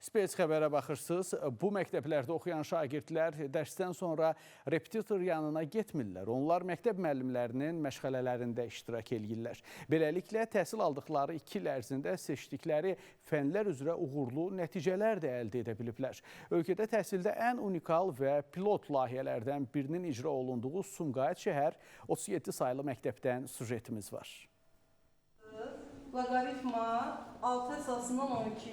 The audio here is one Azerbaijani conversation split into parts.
Space xəbərə baxırsınız. Bu məktəblərdə oxuyan şagirdlər dərsdən sonra repetitor yanına getmirlər. Onlar məktəb müəllimlərinin məşğələlərində iştirak edirlər. Beləliklə, təhsil aldıqları 2 il ərzində seçdikləri fənlər üzrə uğurlu nəticələr də əldə edə biliblər. Ölkədə təhsildə ən unikal və pilot layihələrdən birinin icra olunduğu Sumqayıt şəhər 37 saylı məktəbdən sujetimiz var. Loqaritma 6 əsasından 12.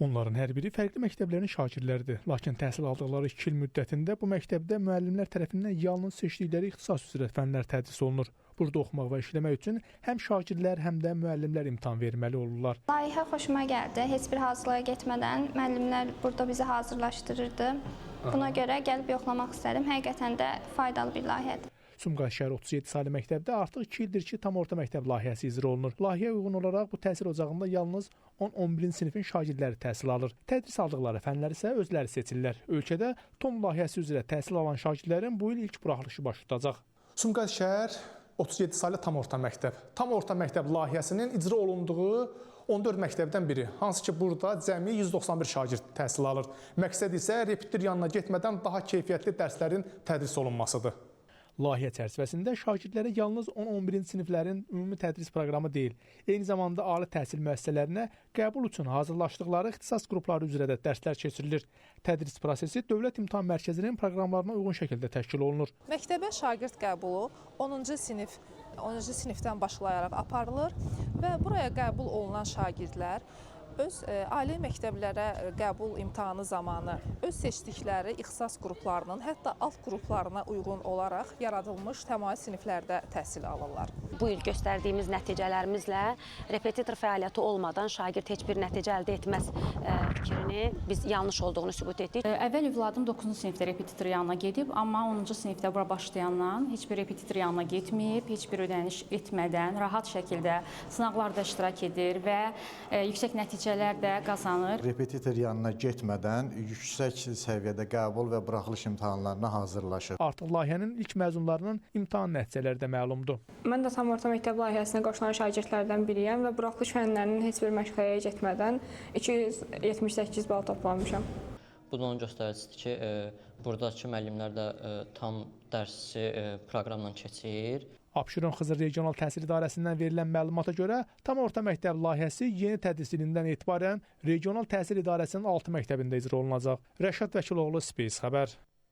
Onların hər biri fərqli məktəblərin şagirdləridir. Lakin təhsil aldıqları 2 il müddətində bu məktəbdə müəllimlər tərəfindən yalnız seçdikləri ixtisas üzrə fənlər tədris olunur. Burada oxumaq və işləmək üçün həm şagirdlər, həm də müəllimlər imtahan verməli olurlar. Layihə xoşuma gəldi. Heç bir hazırlığa getmədən müəllimlər burada bizi hazırlaşdırırdı. Buna görə gəlib yoxlamaq istədim. Həqiqətən də faydalı bir layihədir. Sumqayıt şəhər 37 saylı məktəbdə artıq 2 ildir ki, tam orta məktəb layihəsi icra olunur. Layihəyə uyğun olaraq bu təhsil ocağında yalnız 10-11-ci sinifin şagirdləri təhsil alır. Tədris aldıqları fənlər isə özləri seçirlər. Ölkədə TOM layihəsi üzrə təhsil alan şagirdlərin bu il ilk buraxılışı baş tutacaq. Sumqayıt şəhər 37 saylı tam orta məktəb. Tam orta məktəb layihəsinin icra olunduğu 14 məktəbdən biri. Hansı ki, burada cəmi 191 şagird təhsil alır. Məqsəd isə repetitor yanına getmədən daha keyfiyyətli dərslərin tədris olunmasıdır. Layihə çərçivəsində şagirdlərə yalnız 10-11-ci siniflərin ümumi tədris proqramı deyil, eyni zamanda ali təhsil müəssisələrinə qəbul üçün hazırlaşdıqları ixtisas qrupları üzrə də dərslər keçirilir. Tədris prosesi Dövlət İmtahan Mərkəzinin proqramlarına uyğun şəkildə təşkil olunur. Məktəbə şagird qəbulu 10-cu sinifdən başlayaraq aparılır və buraya qəbul olunan şagirdlər öz ali məktəblərə qəbul imtahanı zamanı öz seçdikləri ixtisas qruplarının, hətta alt qruplarına uyğun olaraq yaradılmış təmayüz siniflərdə təhsil alırlar. Bu il göstərdiyimiz nəticələrimizlə repetitor fəaliyyəti olmadan şagird heç bir nəticə əldə etməz fikrini biz yanlış olduğunu sübut etdik. Əvvəl övladım 9-cu sinifdə repetitor yanına gedib, amma 10-cu sinifdə bura başlayandan heç bir repetitor yanına getməyib, heç bir ödəniş etmədən rahat şəkildə sınaqlarda iştirak edir və yüksək nəticələr də qazanır. Repetitor yanına getmədən yüksək səviyyədə qəbul və buraxılış imtahanlarına hazırlaşır. Artıq layihənin ilk məzunlarının imtahan nəticələri də məlumdur. Mən də tam orta məktəb layihəsinə qoşulan şagirdlərdən biriyəm və buraxılış fənlərinin heç bir məşğələyə getmədən 278 bal toplamışam. Bu da onun göstəricisidir ki, buradakı müəllimlər də tam dərsi proqramla keçir. Abşeron Xızır Regional Təhsil İdarəsindən verilən məlumata görə tam orta məktəb layihəsi yeni tədris ilindən etibarən Regional Təhsil İdarəsinin 6 məktəbində icra olunacaq. Rəşad Vəkiloğlu, Space xəbər.